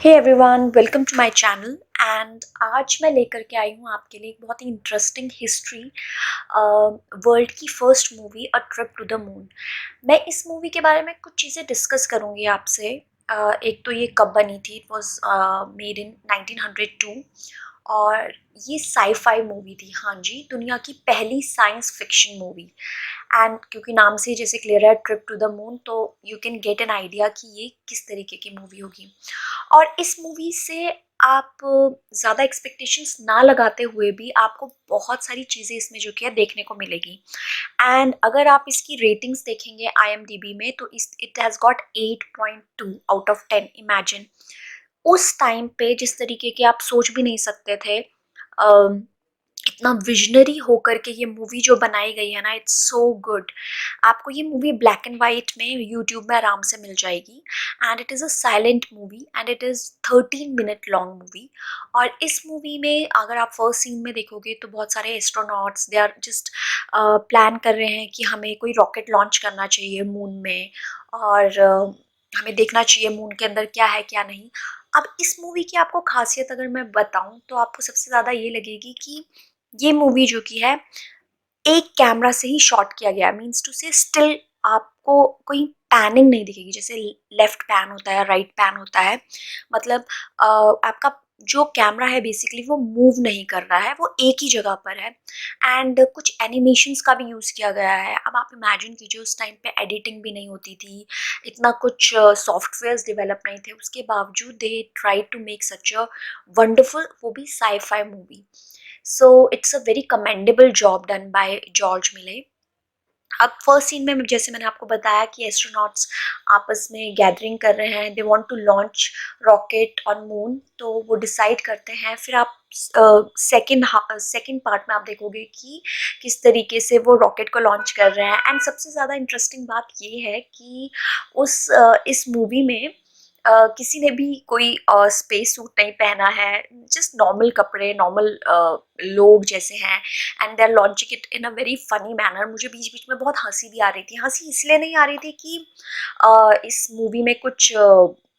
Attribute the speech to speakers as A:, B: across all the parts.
A: Hey everyone, welcome to my channel. And आज मैं लेकर के आई हूँ आपके लिए एक बहुत ही इंटरेस्टिंग हिस्ट्री, वर्ल्ड की first movie a trip to the moon. मैं इस मूवी के बारे में कुछ चीज़ें डिस्कस करूँगी आपसे। एक तो ये कब बनी थी, इट वाज मेड इन 1902 और ये साई-फाई मूवी थी। हाँ जी, दुनिया की पहली साइंस फिक्शन मूवी। एंड क्योंकि नाम से जैसे क्लियर है ट्रिप टू द मून, तो you can get an idea कि ये किस तरीके की मूवी होगी। और इस मूवी से आप ज़्यादा एक्सपेक्टेशंस ना लगाते हुए भी आपको बहुत सारी चीज़ें इसमें जो कि है देखने को मिलेगी। एंड अगर आप इसकी रेटिंग्स देखेंगे IMDb में, तो इस it has got 8.2 out of 10। Imagine उस टाइम पे जिस तरीके के आप सोच भी नहीं सकते थे, इतना विजनरी होकर के ये मूवी जो बनाई गई है ना, इट्स सो गुड। आपको ये मूवी ब्लैक एंड वाइट में यूट्यूब में आराम से मिल जाएगी। And it is a silent movie and it is 13 minute long movie. और इस मूवी में अगर आप फर्स्ट सीन में देखोगे तो बहुत सारे astronauts they are just plan कर रहे हैं कि हमें कोई रॉकेट लॉन्च करना चाहिए मून में। और हमें देखना चाहिए मून के अंदर क्या है क्या नहीं। अब इस मूवी की आपको खासियत अगर मैं बताऊं तो आपको सबसे ज़्यादा ये लगेगी कि ये मूवी जो की है एक कैमरा से ही शॉट किया गया, मीन्स टू से स्टिल आपको कोई पैनिंग नहीं दिखेगी। जैसे लेफ्ट पैन होता है, राइट पैन होता है, मतलब आपका जो कैमरा है बेसिकली वो मूव नहीं कर रहा है, वो एक ही जगह पर है। एंड कुछ एनिमेशंस का भी यूज़ किया गया है। अब आप इमेजिन कीजिए, उस टाइम पे एडिटिंग भी नहीं होती थी, इतना कुछ सॉफ्टवेयर्स डेवलप नहीं थे, उसके बावजूद they try to make such a wonderful, वो भी sci-fi movie. So it's a very commendable job done by George Melies. अब फर्स्ट सीन में जैसे मैंने आपको बताया कि एस्ट्रोनॉट्स आपस में गैदरिंग कर रहे हैं, they want to launch rocket on moon, तो वो डिसाइड करते हैं। फिर आप सेकेंड पार्ट में आप देखोगे कि किस तरीके से वो रॉकेट को लॉन्च कर रहे हैं। एंड सबसे ज़्यादा इंटरेस्टिंग बात ये है कि इस मूवी में किसी ने भी कोई स्पेस सूट नहीं पहना है, जस्ट नॉर्मल कपड़े, नॉर्मल लोग जैसे हैं। And they are launching it in a very funny manner. मुझे बीच बीच में बहुत हंसी भी आ रही थी। हंसी इसलिए नहीं आ रही थी कि इस मूवी में कुछ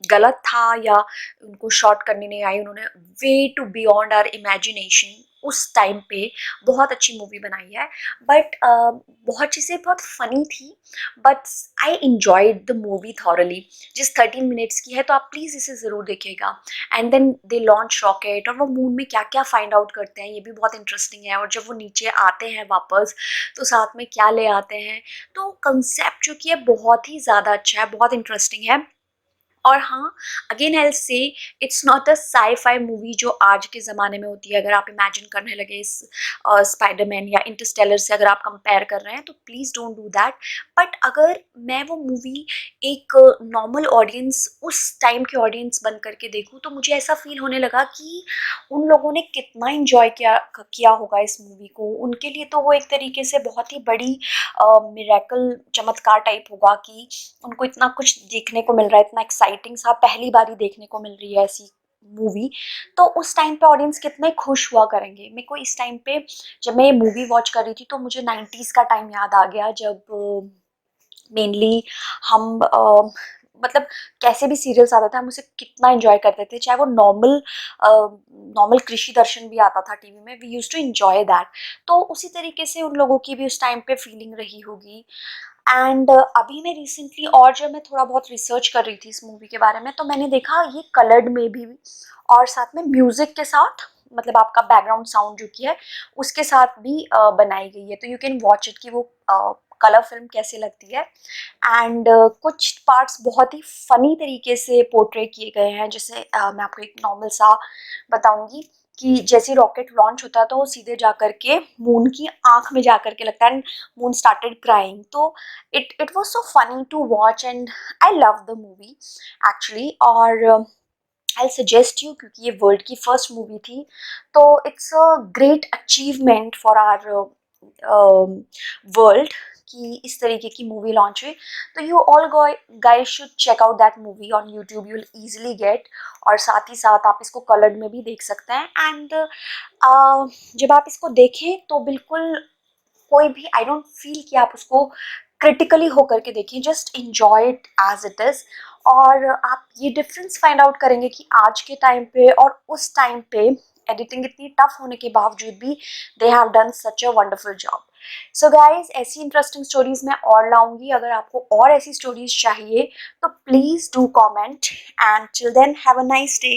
A: गलत था या उनको शॉर्ट करनी नहीं आई। उन्होंने way too beyond our imagination उस टाइम पे बहुत अच्छी मूवी बनाई है। बट बहुत चीज़ें बहुत फनी थी, but I enjoyed the movie thoroughly. जिस 13 मिनट्स की है, तो आप प्लीज़ इसे ज़रूर देखिएगा। And then they launch rocket और वो मून में क्या क्या फाइंड आउट करते हैं, ये भी बहुत इंटरेस्टिंग है। और जब वो नीचे आते हैं वापस, तो साथ में क्या ले आते हैं। तो कंसेप्ट जो कि है बहुत ही ज़्यादा अच्छा है, बहुत इंटरेस्टिंग है। और हाँ, again I will say it's not a sci-fi movie जो आज के ज़माने में होती है। अगर आप इमेजिन करने लगे इस स्पाइडरमैन या इंटरस्टेलर से अगर आप कंपेयर कर रहे हैं, तो please don't do that. But अगर मैं वो मूवी एक नॉर्मल ऑडियंस, उस टाइम के ऑडियंस बन करके देखूँ, तो मुझे ऐसा फील होने लगा कि उन लोगों ने कितना एंजॉय किया किया होगा इस मूवी को। उनके लिए तो वो एक तरीके से बहुत ही बड़ी मिरेकल, चमत्कार टाइप होगा कि उनको इतना कुछ देखने को मिल रहा है, इतना एक्साइटिंग सा पहली बार ही देखने को मिल रही है ऐसी मूवी। तो उस टाइम पे ऑडियंस कितने खुश हुआ करेंगे। मेरे को इस टाइम पे जब मैं ये मूवी वॉच कर रही थी, तो मुझे 90s का टाइम याद आ गया, जब मेनली हम मतलब कैसे भी सीरियल्स आता था, हम उसे कितना एंजॉय करते थे। चाहे वो नॉर्मल कृषि दर्शन भी आता था टीवी में, we use to enjoy that. तो उसी तरीके से उन लोगों की भी उस टाइम पे फीलिंग रही होगी। एंड अभी मैं रिसेंटली, और जब मैं थोड़ा बहुत रिसर्च कर रही थी इस मूवी के बारे में, तो मैंने देखा ये कलर्ड में भी, और साथ में म्यूजिक के साथ, मतलब आपका बैकग्राउंड साउंड जो कि है उसके साथ भी बनाई गई है। तो यू कैन वॉच इट कि वो कलर फिल्म कैसे लगती है। एंड कुछ पार्ट्स बहुत ही फनी तरीके से पोर्ट्रे किए गए हैं। जैसे मैं आपको एक नॉर्मल सा बताऊंगी कि जैसे रॉकेट लॉन्च होता है, तो वो सीधे जाकर के मून की आंख में जाकर के लगता है, मून स्टार्टेड क्राइंग। तो it was so funny to watch and I love the movie actually. और आई सजेस्ट यू, क्योंकि ये वर्ल्ड की फर्स्ट मूवी थी, तो it's a great achievement for our world कि इस तरीके की मूवी लॉन्च हुई। तो you all guys should check out that movie on YouTube, you will easily get. और साथ ही साथ आप इसको कलर्ड में भी देख सकते हैं। एंड जब आप इसको देखें तो बिल्कुल कोई भी, आई डोंट फील कि आप उसको क्रिटिकली होकर के देखें, just enjoy it as it is. और आप ये डिफरेंस फाइंड आउट करेंगे कि आज के टाइम पे और उस टाइम पे एडिटिंग इतनी टफ होने के बावजूद भी they have done such a wonderful job. So guys, ऐसी इंटरेस्टिंग स्टोरीज मैं और लाऊंगी। अगर आपको और ऐसी स्टोरीज चाहिए तो please do comment, and till then have a nice day.